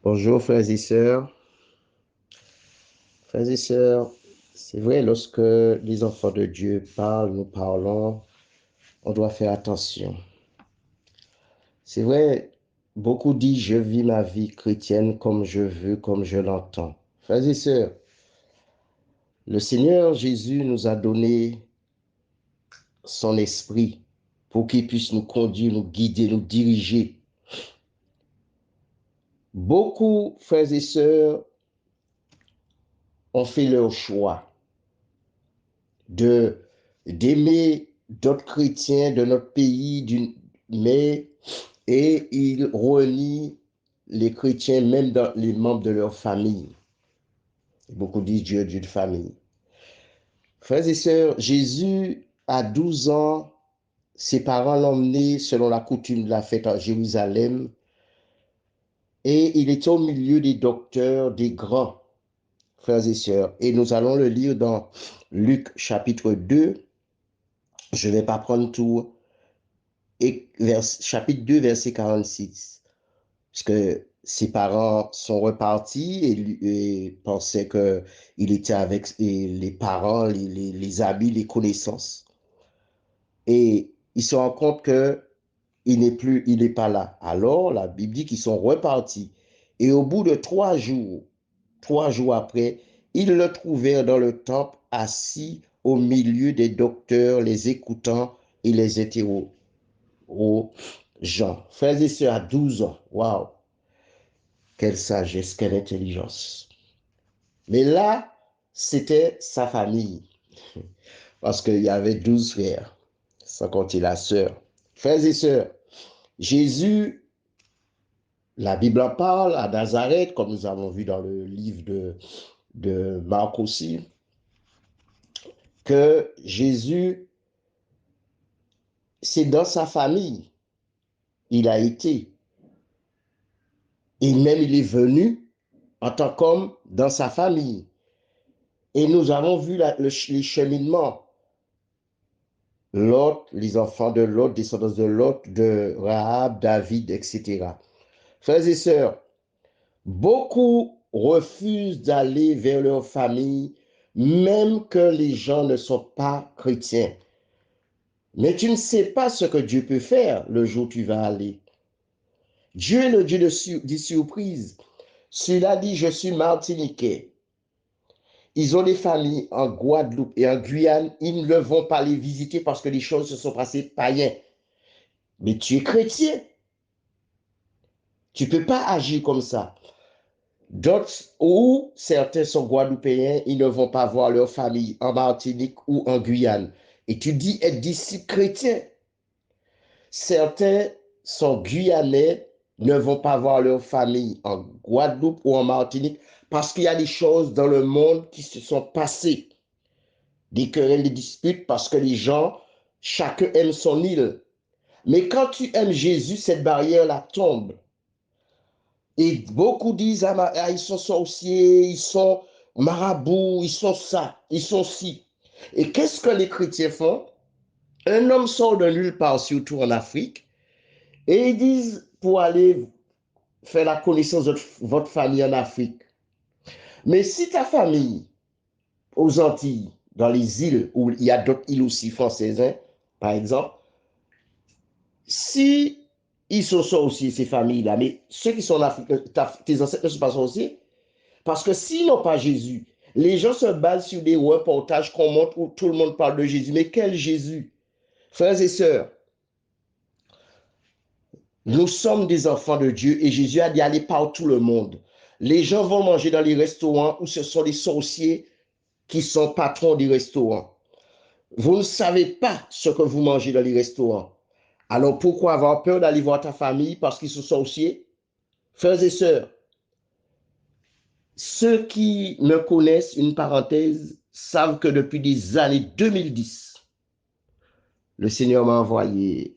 Bonjour frères et sœurs. Frères et sœurs, c'est vrai, lorsque les enfants de Dieu parlent, nous parlons, on doit faire attention. C'est vrai, beaucoup disent je vis ma vie chrétienne comme je veux, comme je l'entends. Frères et sœurs, le Seigneur Jésus nous a donné son esprit pour qu'il puisse nous conduire, nous guider, nous diriger. Beaucoup, frères et sœurs, ont fait leur choix de d'aimer d'autres chrétiens de notre pays, mais et ils renient les chrétiens même dans les membres de leur famille. Beaucoup disent Dieu est Dieu de famille. Frères et sœurs, Jésus, à 12 ans, ses parents l'ont emmené selon la coutume de la fête à Jérusalem et il était au milieu des docteurs, des grands, frères et sœurs. Et nous allons le lire dans Luc chapitre 2. Je ne vais pas prendre tout. Et chapitre 2, verset 46. Parce que ses parents sont repartis et pensaient qu'il était avec les parents, les amis, les connaissances. Et ils se rendent compte il n'est pas là. Alors, la Bible dit qu'ils sont repartis. Et au bout de 3 jours après, ils le trouvèrent dans le temple, assis au milieu des docteurs, les écoutant et les interrogeant aux gens. Frères et sœurs, à 12 ans, waouh, quelle sagesse, quelle intelligence. Mais là, c'était sa famille, parce qu'il y avait 12 frères, sans compter la sœur. Frères et sœurs, Jésus, la Bible en parle à Nazareth, comme nous avons vu dans le livre de Marc aussi, que Jésus, c'est dans sa famille, il a été. Et même il est venu en tant qu'homme dans sa famille. Et nous avons vu les cheminements. Lot, les enfants de Lot, descendants de Lot, de Rahab, David, etc. Frères et sœurs, beaucoup refusent d'aller vers leur famille, même que les gens ne sont pas chrétiens. Mais tu ne sais pas ce que Dieu peut faire le jour où tu vas aller. Dieu est le Dieu des surprises. Celui-là dit, je suis martiniquais. Ils ont des familles en Guadeloupe et en Guyane. Ils ne vont pas les visiter parce que les choses se sont passées païens. Mais tu es chrétien. Tu ne peux pas agir comme ça. D'autres, ou certains sont guadeloupéens, ils ne vont pas voir leur famille en Martinique ou en Guyane. Et tu dis être disciple chrétien. Certains sont guyanais, ne vont pas voir leur famille en Guadeloupe ou en Martinique parce qu'il y a des choses dans le monde qui se sont passées. Des querelles, des disputes parce que les gens, chacun aime son île. Mais quand tu aimes Jésus, cette barrière-là tombe. Et beaucoup disent, ah, ils sont sorciers, ils sont marabouts, ils sont ça, ils sont ci. Et qu'est-ce que les chrétiens font? Un homme sort de nulle part, surtout en Afrique, et ils disent pour aller faire la connaissance de votre famille en Afrique. Mais si ta famille, aux Antilles, dans les îles, où il y a d'autres îles aussi françaises, hein, par exemple, si ils sont sorciers, ces familles-là, mais ceux qui sont en Afrique, tes ancêtres ne sont pas sorciers, parce que s'ils n'ont pas Jésus, les gens se basent sur des reportages qu'on montre où tout le monde parle de Jésus. Mais quel Jésus? Frères et sœurs, nous sommes des enfants de Dieu et Jésus a dit aller partout le monde. Les gens vont manger dans les restaurants où ce sont les sorciers qui sont patrons des restaurants. Vous ne savez pas ce que vous mangez dans les restaurants. Alors pourquoi avoir peur d'aller voir ta famille parce qu'ils sont sorciers? Frères et sœurs, ceux qui me connaissent, une parenthèse, savent que depuis des années 2010, le Seigneur m'a envoyé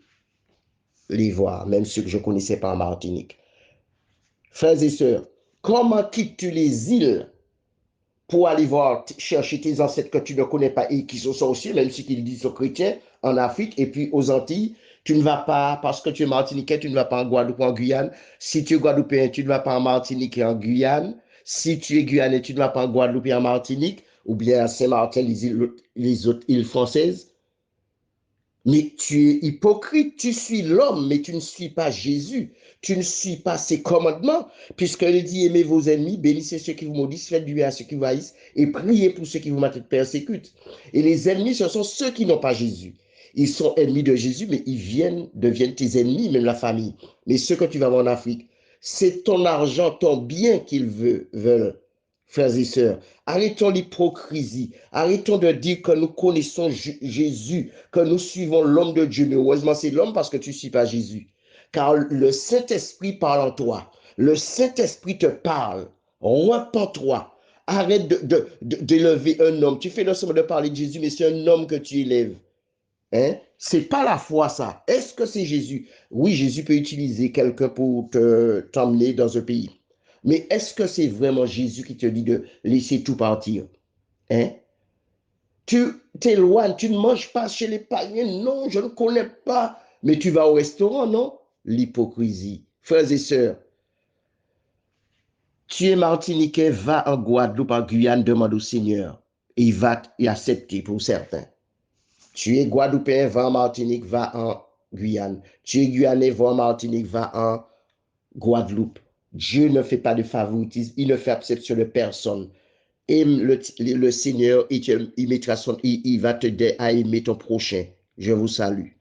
les voir, même ceux que je ne connaissais pas en Martinique. Frères et sœurs, comment quittes-tu les îles pour aller voir, chercher tes ancêtres que tu ne connais pas et qui sont sorciers, même si ils disent sont chrétiens, en Afrique et puis aux Antilles? Tu ne vas pas, parce que tu es Martiniquais, tu ne vas pas en Guadeloupe ou en Guyane. Si tu es Guadeloupéen, tu ne vas pas en Martinique et en Guyane. Si tu es Guyanais, tu ne vas pas en Guadeloupe et en Martinique, ou bien à Saint-Martin, les autres îles françaises. Mais tu es hypocrite, tu suis l'homme, mais tu ne suis pas Jésus. Tu ne suis pas ses commandements, puisqu'il dit aimez vos ennemis, bénissez ceux qui vous maudissent, faites du bien à ceux qui vous haïssent, et priez pour ceux qui vous persécutent. Et les ennemis, ce sont ceux qui n'ont pas Jésus. Ils sont ennemis de Jésus, mais deviennent tes ennemis, même la famille. Mais ceux que tu vas voir en Afrique, c'est ton argent, ton bien qu'ils veulent, frères et sœurs. Arrêtons l'hypocrisie. Arrêtons de dire que nous connaissons Jésus, que nous suivons l'homme de Dieu. Mais heureusement, c'est l'homme parce que tu ne suis pas Jésus. Car le Saint-Esprit parle en toi. Le Saint-Esprit te parle. Repends-toi. Arrête d'élever un homme. Tu fais non seulement de parler de Jésus, mais c'est un homme que tu élèves. Hein? C'est pas la foi, ça. Est-ce que c'est Jésus? Oui, Jésus peut utiliser quelqu'un pour t'emmener dans un pays. Mais est-ce que c'est vraiment Jésus qui te dit de laisser tout partir? Hein? Tu t'éloignes, tu ne manges pas chez les païens. Non, je ne connais pas. Mais tu vas au restaurant, non? L'hypocrisie. Frères et sœurs, tu es martiniquais, va en Guadeloupe, en Guyane, demande au Seigneur. Et il va y accepter pour certains. Tu es Guadeloupéen, va en Martinique, va en Guyane. Tu es Guyanais, va en Martinique, va en Guadeloupe. Dieu ne fait pas de favoritisme, il ne fait exception de personne. Aime le Seigneur, il va t'aider à aimer ton prochain. Je vous salue.